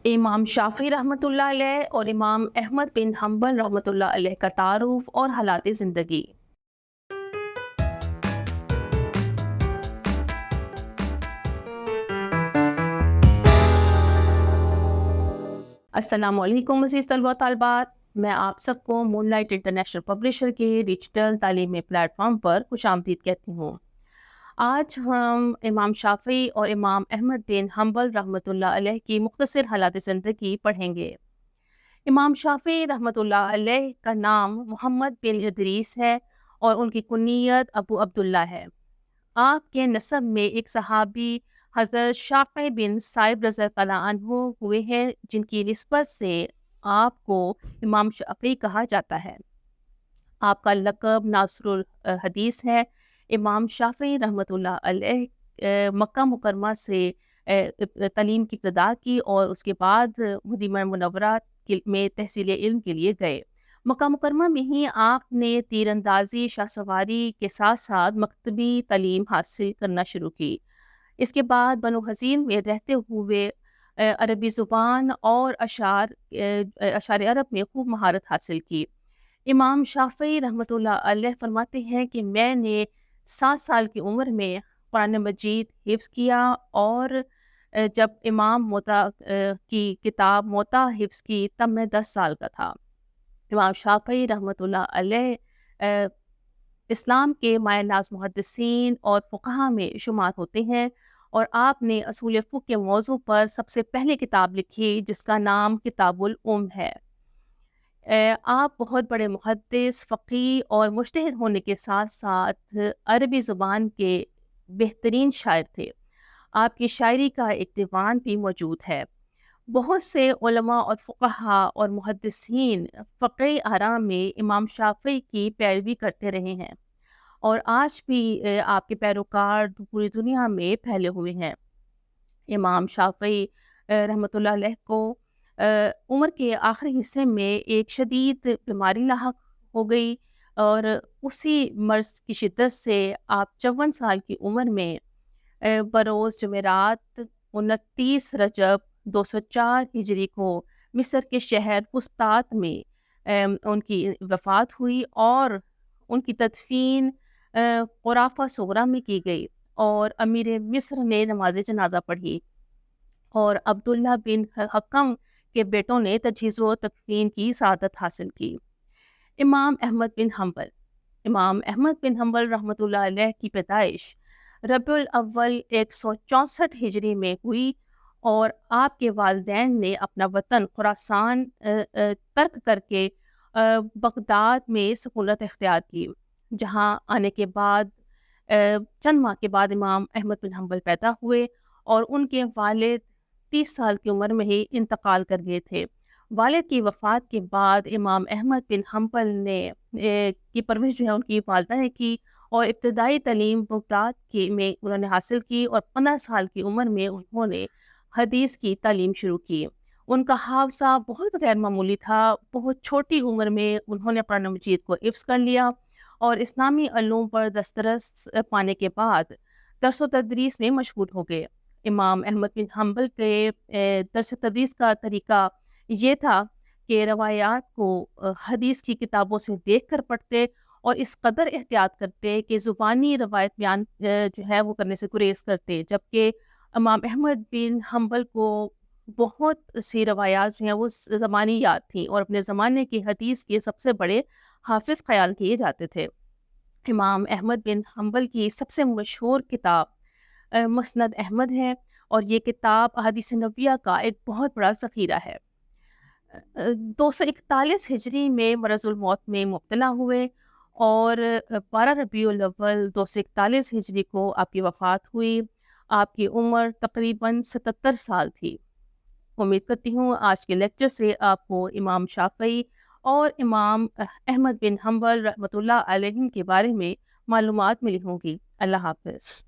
امام شافعی رحمۃ اللہ علیہ اور امام احمد بن حنبل رحمۃ اللہ علیہ کا تعارف اور حالات زندگی۔ السلام علیکم عزیز طلبہ طالبات، میں آپ سب کو مون لائٹ انٹرنیشنل پبلشر کے ڈیجیٹل تعلیمی پلیٹ فارم پر خوش آمدید کہتی ہوں۔ آج ہم امام شافعی اور امام احمد بن حنبل رحمۃ اللہ علیہ کی مختصر حالات زندگی پڑھیں گے۔ امام شافعی رحمۃ اللہ علیہ کا نام محمد بن ادریس ہے اور ان کی کنیت ابو عبداللہ ہے۔ آپ کے نسب میں ایک صحابی حضرت شافعی بن صائب رضی اللہ عنہ ہوئے ہیں، جن کی نسبت سے آپ کو امام شافعی کہا جاتا ہے۔ آپ کا لقب ناصر الحدیث ہے۔ امام شافعی رحمۃ اللہ علیہ مکہ مکرمہ سے تعلیم کی ابتدا کی اور اس کے بعد مدینہ منورہ میں تحصیل علم کے لیے گئے۔ مکہ مکرمہ میں ہی آپ نے تیر اندازی، شاہ سواری کے ساتھ ساتھ مکتبی تعلیم حاصل کرنا شروع کی۔ اس کے بعد بنو حزین میں رہتے ہوئے عربی زبان اور اشعار عرب میں خوب مہارت حاصل کی۔ امام شافعی رحمۃ اللہ علیہ فرماتے ہیں کہ میں نے 7 سال کی عمر میں قرآن مجید حفظ کیا اور جب امام موطا کی کتاب موطا حفظ کی تب میں 10 سال کا تھا۔ امام شافعی رحمۃ اللہ علیہ اسلام کے مایہ ناز محدثین اور فقہا میں شمار ہوتے ہیں، اور آپ نے اصول فقہ کے موضوع پر سب سے پہلے کتاب لکھی جس کا نام کتاب الام ہے۔ آپ بہت بڑے محدث، فقیہ اور مجتہد ہونے کے ساتھ ساتھ عربی زبان کے بہترین شاعر تھے۔ آپ کی شاعری کا ایک دیوان بھی موجود ہے۔ بہت سے علماء اور فقہا اور محدثین فقہ آراء میں امام شافعی کی پیروی کرتے رہے ہیں، اور آج بھی آپ کے پیروکار پوری دنیا میں پھیلے ہوئے ہیں۔ امام شافعی رحمۃ اللہ علیہ کو عمر کے آخری حصے میں ایک شدید بیماری لاحق ہو گئی، اور اسی مرض کی شدت سے آپ 54 سال کی عمر میں بروز جمعرات 29 رجب 204 ہجری کو مصر کے شہر فسطاط میں ان کی وفات ہوئی، اور ان کی تدفین قرافہ صغرا میں کی گئی، اور امیر مصر نے نماز جنازہ پڑھی، اور عبداللہ بن حکم کے بیٹوں نے تجہیز و تکفین کی سعادت حاصل کی۔ امام احمد بن حنبل رحمۃ اللہ علیہ کی پیدائش ربیع الاول 164 ہجری میں ہوئی، اور آپ کے والدین نے اپنا وطن خراسان ترک کر کے بغداد میں سکونت اختیار کی، جہاں آنے کے بعد چند ماہ کے بعد امام احمد بن حنبل پیدا ہوئے، اور ان کے والد 30 سال کی عمر میں ہی انتقال کر گئے تھے۔ والد کی وفات کے بعد امام احمد بن حنبل نے کی پرورش جو ہے ان کی والدہ نے کی، اور ابتدائی تعلیم بغداد میں انہوں نے حاصل کی، اور 15 سال کی عمر میں انہوں نے حدیث کی تعلیم شروع کی۔ ان کا حافظہ بہت غیر معمولی تھا۔ بہت چھوٹی عمر میں انہوں نے قرآن مجید کو حفظ کر لیا، اور اسلامی علوم پر دسترس پانے کے بعد درس و تدریس میں مشغول ہو گئے۔ امام احمد بن حنبل کے درس و تدریس کا طریقہ یہ تھا کہ روایات کو حدیث کی کتابوں سے دیکھ کر پڑھتے، اور اس قدر احتیاط کرتے کہ زبانی روایت بیان جو ہے وہ کرنے سے گریز کرتے، جبکہ امام احمد بن حنبل کو بہت سی روایات جو ہیں وہ زبانی یاد تھیں، اور اپنے زمانے کی حدیث کے سب سے بڑے حافظ خیال کیے جاتے تھے۔ امام احمد بن حنبل کی سب سے مشہور کتاب مسند احمد ہے، اور یہ کتاب احادیث نبویہ کا ایک بہت بڑا ذخیرہ ہے۔ 241 ہجری میں مرض الموت میں مبتلا ہوئے، اور 12 ربیع الاول 241 ہجری کو آپ کی وفات ہوئی۔ آپ کی عمر تقریباً 77 سال تھی۔ امید کرتی ہوں آج کے لیکچر سے آپ کو امام شافعی اور امام احمد بن حنبل رحمۃ اللہ علیہ کے بارے میں معلومات ملی ہوں گی۔ اللہ حافظ۔